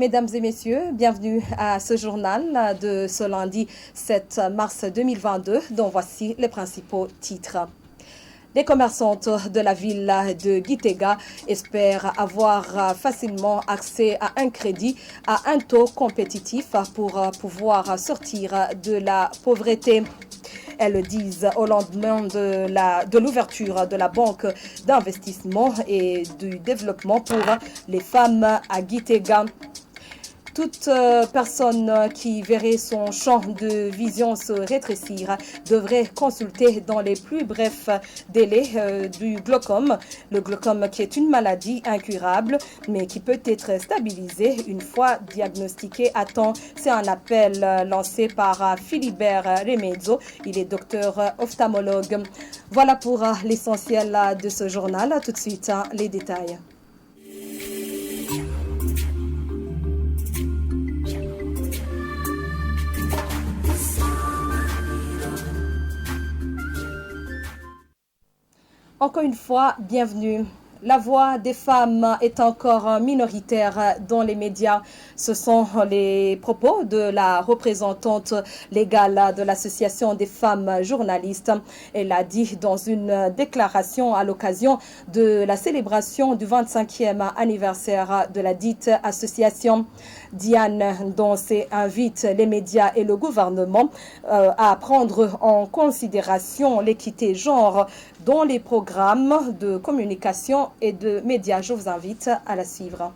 Mesdames et messieurs, bienvenue à ce journal de ce lundi 7 mars 2022, dont voici les principaux titres. Les commerçantes de la ville de Gitega espèrent avoir facilement accès à un crédit à un taux compétitif pour pouvoir sortir de la pauvreté. Elles le disent au lendemain de l'ouverture de la banque d'investissement et du développement pour les femmes à Gitega. Toute personne qui verrait son champ de vision se rétrécir devrait consulter dans les plus brefs délais du glaucome. Le glaucome qui est une maladie incurable mais qui peut être stabilisée une fois diagnostiquée à temps. C'est un appel lancé par Philibert Remezzo. Il est docteur ophtalmologue. Voilà pour l'essentiel de ce journal. Tout de suite, les détails. Encore une fois, bienvenue. La voix des femmes est encore minoritaire dans les médias. Ce sont les propos de la représentante légale de l'Association des femmes journalistes. Elle a dit dans une déclaration à l'occasion de la célébration du 25e anniversaire de la dite association. Diane Doncé invite les médias et le gouvernement à prendre en considération l'équité genre dans les programmes de communication et de médias. Je vous invite à la suivre.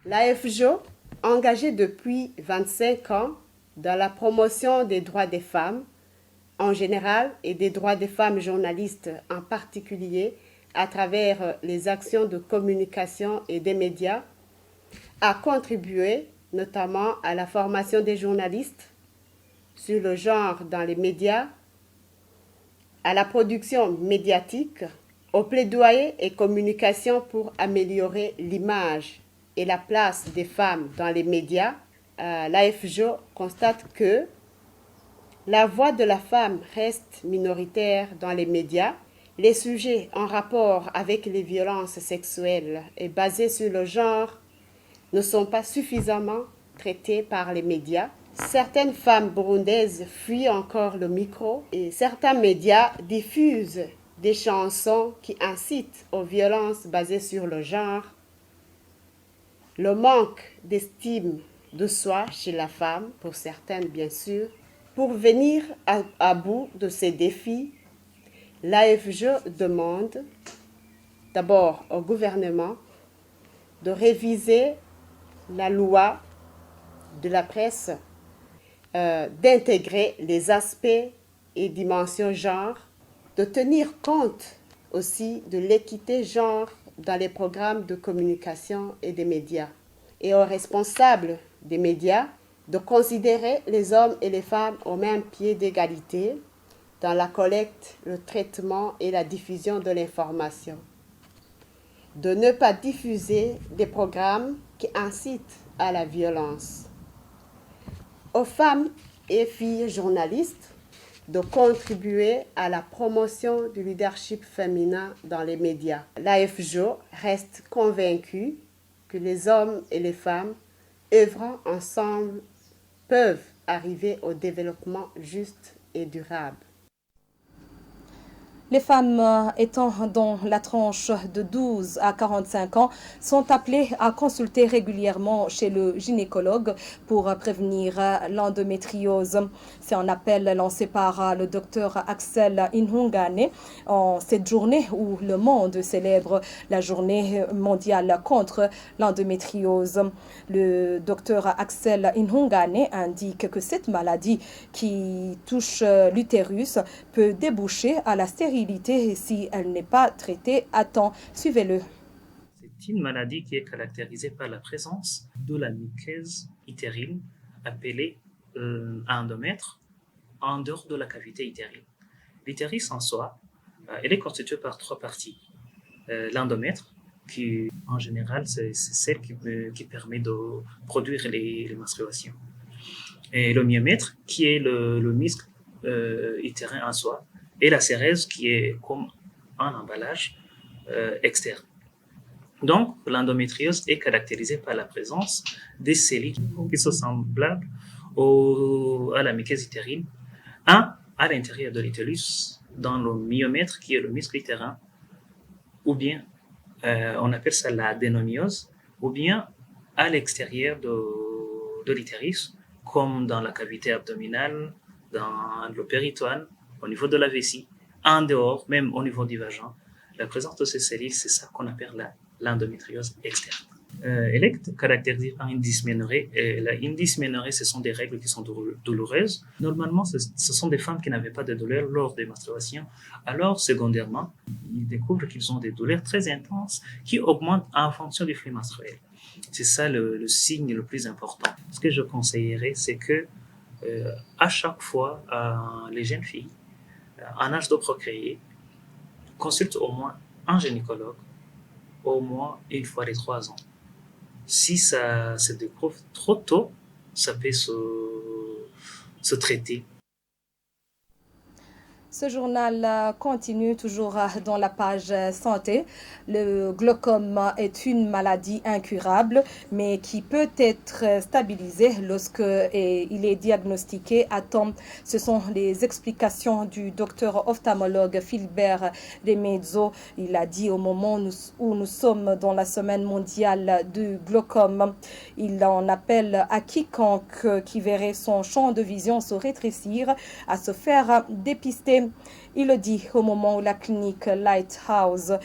L'AFJO, engagée depuis 25 ans dans la promotion des droits des femmes en général et des droits des femmes journalistes en particulier à travers les actions de communication et des médias, a contribué notamment à la formation des journalistes sur le genre dans les médias, à la production médiatique, au plaidoyer et communication pour améliorer l'image et la place des femmes dans les médias. L'AFJO constate que la voix de la femme reste minoritaire dans les médias. Les sujets en rapport avec les violences sexuelles et basés sur le genre ne sont pas suffisamment traités par les médias. Certaines femmes burundaises fuient encore le micro et certains médias diffusent des chansons qui incitent aux violences basées sur le genre. Le manque d'estime de soi chez la femme, pour certaines bien sûr. Pour venir à bout de ces défis, l'AFJO demande d'abord au gouvernement de réviser la loi de la presse, d'intégrer les aspects et dimensions genre, de tenir compte aussi de l'équité genre dans les programmes de communication et des médias, et aux responsables des médias de considérer les hommes et les femmes au même pied d'égalité dans la collecte, le traitement et la diffusion de l'information, de ne pas diffuser des programmes qui incitent à la violence. Aux femmes et filles journalistes de contribuer à la promotion du leadership féminin dans les médias. L'AFJO reste convaincue que les hommes et les femmes œuvrant ensemble peuvent arriver au développement juste et durable. Les femmes étant dans la tranche de 12 à 45 ans sont appelées à consulter régulièrement chez le gynécologue pour prévenir l'endométriose. C'est un appel lancé par le docteur Axel Inhungane en cette journée où le monde célèbre la journée mondiale contre l'endométriose. Le docteur Axel Inhungane indique que cette maladie qui touche l'utérus peut déboucher à la stérilité si elle n'est pas traitée à temps. Suivez-le. C'est une maladie qui est caractérisée par la présence de la muqueuse utérine appelée endomètre en dehors de la cavité utérine. L'utérus en soi, elle est constituée par trois parties. L'endomètre, qui en général c'est celle qui permet de produire les menstruations. Et le myomètre, qui est le muscle utérin en soi, et la cérèse qui est comme un emballage externe. Donc, l'endométriose est caractérisée par la présence des cellules qui sont semblables à la muqueuse utérine, un à l'intérieur de l'utérus, dans le myomètre qui est le muscle utérin, ou bien on appelle ça l'adénomiose, ou bien à l'extérieur de l'utérus, comme dans la cavité abdominale, dans le péritoine, au niveau de la vessie, en dehors, même au niveau du vagin. La présence de ces cellules, c'est ça qu'on appelle l'endométriose externe. Elle est caractérisée par une dysménorrhée. Une dysménorrhée, ce sont des règles qui sont douloureuses. Normalement, ce sont des femmes qui n'avaient pas de douleur lors des menstruations. Alors, secondairement, ils découvrent qu'ils ont des douleurs très intenses qui augmentent en fonction du flux menstruel. C'est ça le signe le plus important. Ce que je conseillerais, c'est que à chaque fois, les jeunes filles en âge de procréer consultent au moins un gynécologue au moins une fois les 3 ans. Si ça se découvre trop tôt, ça peut se traiter. Ce journal continue toujours dans la page santé. Le glaucome est une maladie incurable, mais qui peut être stabilisée lorsque il est diagnostiqué à temps. Ce sont les explications du docteur ophtalmologue Philbert Remezzo. Il a dit au moment où nous sommes dans la semaine mondiale du glaucome. Il en appelle à quiconque qui verrait son champ de vision se rétrécir à se faire dépister. Il le dit au moment où la clinique Lighthouse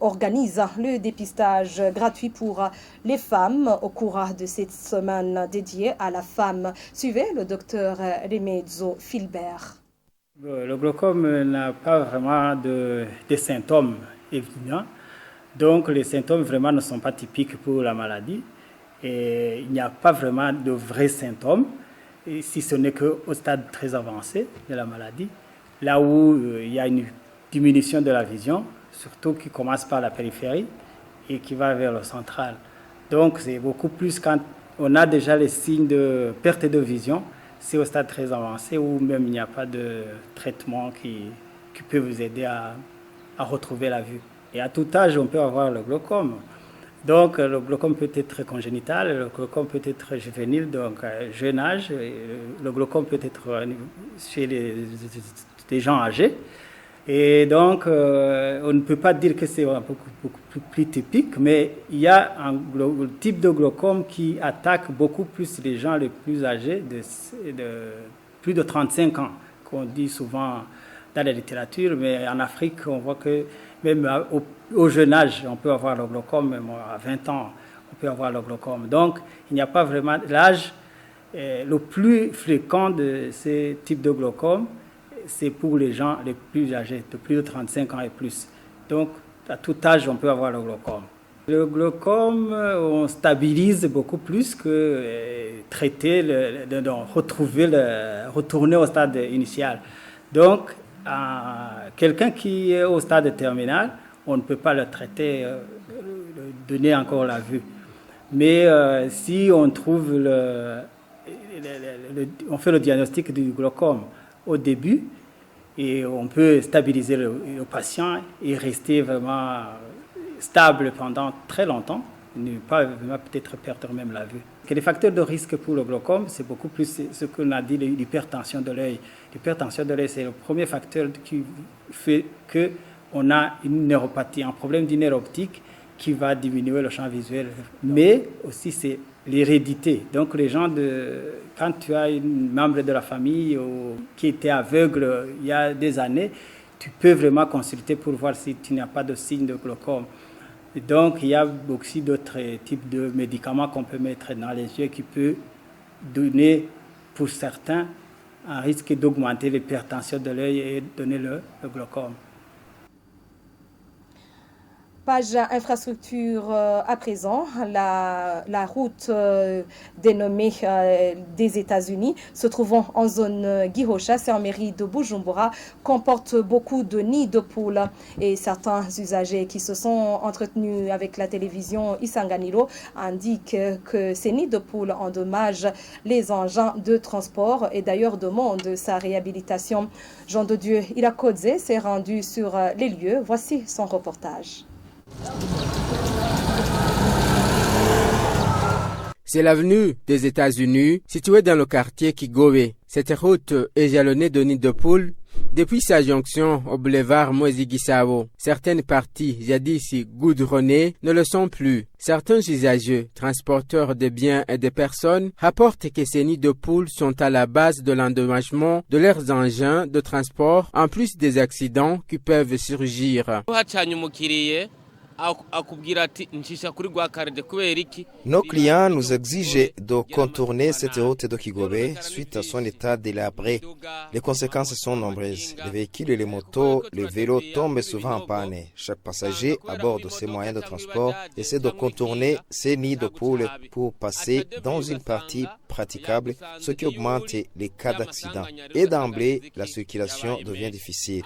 organise le dépistage gratuit pour les femmes au cours de cette semaine dédiée à la femme. Suivez le docteur Remezzo Philbert. Le glaucome n'a pas vraiment de symptômes évidents. Donc les symptômes vraiment ne sont pas typiques pour la maladie. Et il n'y a pas vraiment de vrais symptômes, si ce n'est qu'au stade très avancé de la maladie. Là où il y a une diminution de la vision, surtout qui commence par la périphérie et qui va vers le central. Donc c'est beaucoup plus quand on a déjà les signes de perte de vision, c'est au stade très avancé où même il n'y a pas de traitement qui peut vous aider à retrouver la vue. Et à tout âge, on peut avoir le glaucome. Donc le glaucome peut être congénital, le glaucome peut être juvénile, donc jeune âge, le glaucome peut être chez des gens âgés. Et donc, on ne peut pas dire que c'est beaucoup plus typique, mais il y a un type de glaucome qui attaque beaucoup plus les gens les plus âgés, de plus de 35 ans, qu'on dit souvent dans la littérature, mais en Afrique, on voit que même au jeune âge, on peut avoir le glaucome, même à 20 ans, on peut avoir le glaucome. Donc, il n'y a pas vraiment l'âge le plus fréquent de ces types de glaucome. C'est pour les gens les plus âgés, de plus de 35 ans et plus. Donc, à tout âge, on peut avoir le glaucome. Le glaucome, on stabilise beaucoup plus que traiter, retourner au stade initial. Donc, quelqu'un qui est au stade terminal, on ne peut pas le traiter, donner encore la vue. Mais si on trouve on fait le diagnostic du glaucome au début, et on peut stabiliser le patient et rester vraiment stable pendant très longtemps, ne pas peut-être perdre même la vue. Les facteurs de risque pour le glaucome, c'est beaucoup plus ce qu'on a dit, l'hypertension de l'œil. L'hypertension de l'œil, c'est le premier facteur qui fait qu'on a une neuropathie, un problème du nerf optique qui va diminuer le champ visuel. Mais aussi, c'est l'hérédité. Donc, les gens, quand tu as un membre de la famille qui était aveugle il y a des années, tu peux vraiment consulter pour voir si tu n'as pas de signe de glaucome. Et donc, il y a aussi d'autres types de médicaments qu'on peut mettre dans les yeux qui peuvent donner, pour certains, un risque d'augmenter l'hypertension de l'œil et donner le glaucome. Page infrastructure à présent, la route dénommée des États-Unis, se trouvant en zone Gihocha, c'est en mairie de Bujumbura, comporte beaucoup de nids de poules et certains usagers qui se sont entretenus avec la télévision Isanganiro indiquent que ces nids de poules endommagent les engins de transport et d'ailleurs demandent sa réhabilitation. Jean de Dieu Irakodze s'est rendu sur les lieux. Voici son reportage. C'est l'avenue des États-Unis, située dans le quartier Kigobe. Cette route est jalonnée de nids de poules depuis sa jonction au boulevard Moïse-Gisabo. Certaines parties jadis goudronnées ne le sont plus. Certains usagers, transporteurs de biens et de personnes, rapportent que ces nids de poules sont à la base de l'endommagement de leurs engins de transport, en plus des accidents qui peuvent surgir. Nos clients nous exigent de contourner cette route de Kigobe suite à son état délabré. Les conséquences sont nombreuses. Les véhicules et les motos, les vélos tombent souvent en panne. Chaque passager à bord de ces moyens de transport essaie de contourner ces nids de poules pour passer dans une partie praticable, ce qui augmente les cas d'accident. Et d'emblée, la circulation devient difficile.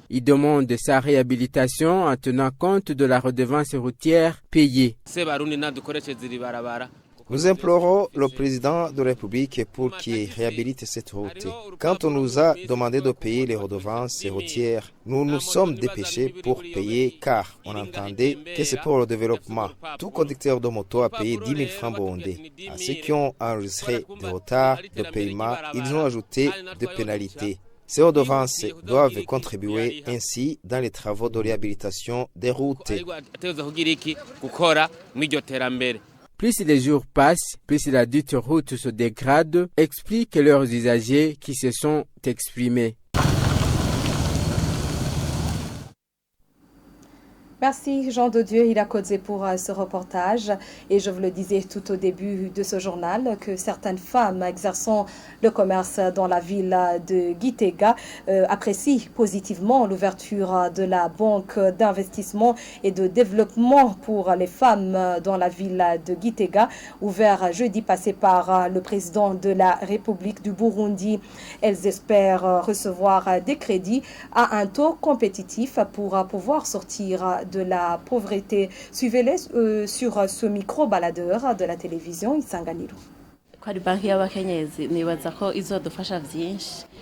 Il demande sa réhabilitation en tenant compte de la redevance routière payée. Nous implorons le président de la République pour qu'il réhabilite cette route. Quand on nous a demandé de payer les redevances routières, nous nous sommes dépêchés pour payer car on entendait que c'est pour le développement. Tout conducteur de moto a payé 10 000 francs burundais. À ceux qui ont enregistré des retards de paiement, ils ont ajouté des pénalités. Ces redevances doivent contribuer ainsi dans les travaux de réhabilitation des routes. Plus les jours passent, plus la dite route se dégrade, expliquent leurs usagers qui se sont exprimés. Merci Jean de Dieu Irakodze pour ce reportage. Et je vous le disais tout au début de ce journal que certaines femmes exerçant le commerce dans la ville de Gitega apprécient positivement l'ouverture de la banque d'investissement et de développement pour les femmes dans la ville de Gitega, ouvert jeudi passé par le président de la République du Burundi. Elles espèrent recevoir des crédits à un taux compétitif pour pouvoir sortir de la pauvreté. Suivez-les sur ce micro-baladeur de la télévision Isanganiro.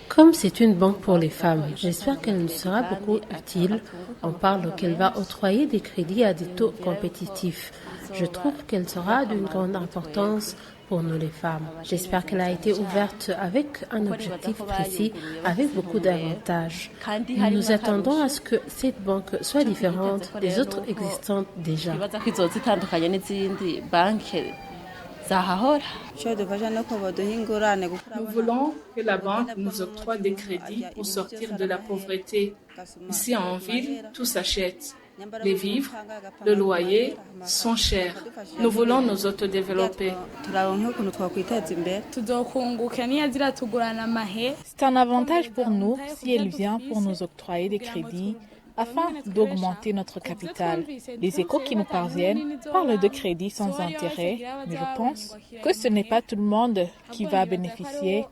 Comme c'est une banque pour les femmes, j'espère qu'elle nous sera beaucoup utile. On parle qu'elle va octroyer des crédits à des taux compétitifs. Je trouve qu'elle sera d'une grande importance pour nous les femmes. J'espère qu'elle a été ouverte avec un objectif précis, avec beaucoup d'avantages. Nous nous attendons à ce que cette banque soit différente des autres existantes déjà. Nous voulons que la banque nous octroie des crédits pour sortir de la pauvreté. Ici en ville, tout s'achète. Les vivres, le loyer sont chers. Nous voulons nous autodévelopper. C'est un avantage pour nous si elle vient pour nous octroyer des crédits afin d'augmenter notre capital. Les échos qui nous parviennent parlent de crédits sans intérêt, mais je pense que ce n'est pas tout le monde qui va bénéficier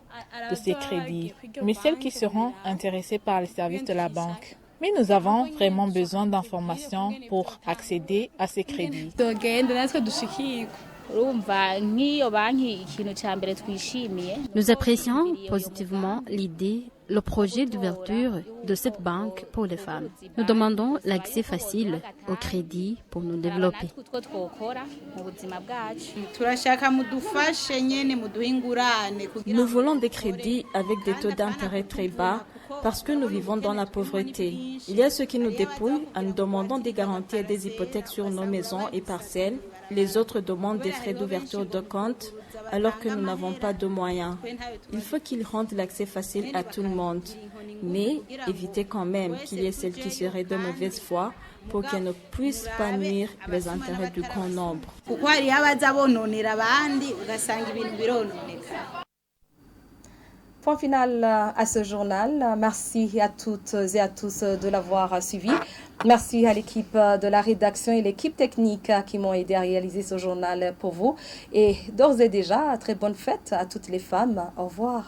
de ces crédits, mais celles qui seront intéressées par les services de la banque. Mais nous avons vraiment besoin d'informations pour accéder à ces crédits. Nous apprécions positivement l'idée, le projet d'ouverture de cette banque pour les femmes. Nous demandons l'accès facile au crédit pour nous développer. Nous voulons des crédits avec des taux d'intérêt très bas parce que nous vivons dans la pauvreté. Il y a ceux qui nous dépouillent en nous demandant des garanties et des hypothèques sur nos maisons et parcelles. Les autres demandent des frais d'ouverture de compte alors que nous n'avons pas de moyens. Il faut qu'ils rendent l'accès facile à tout le monde, mais évitez quand même qu'il y ait celles qui seraient de mauvaise foi pour qu'elles ne puissent pas nuire les intérêts du grand nombre. Point final à ce journal. Merci à toutes et à tous de l'avoir suivi. Merci à l'équipe de la rédaction et l'équipe technique qui m'ont aidé à réaliser ce journal pour vous. Et d'ores et déjà, très bonne fête à toutes les femmes. Au revoir.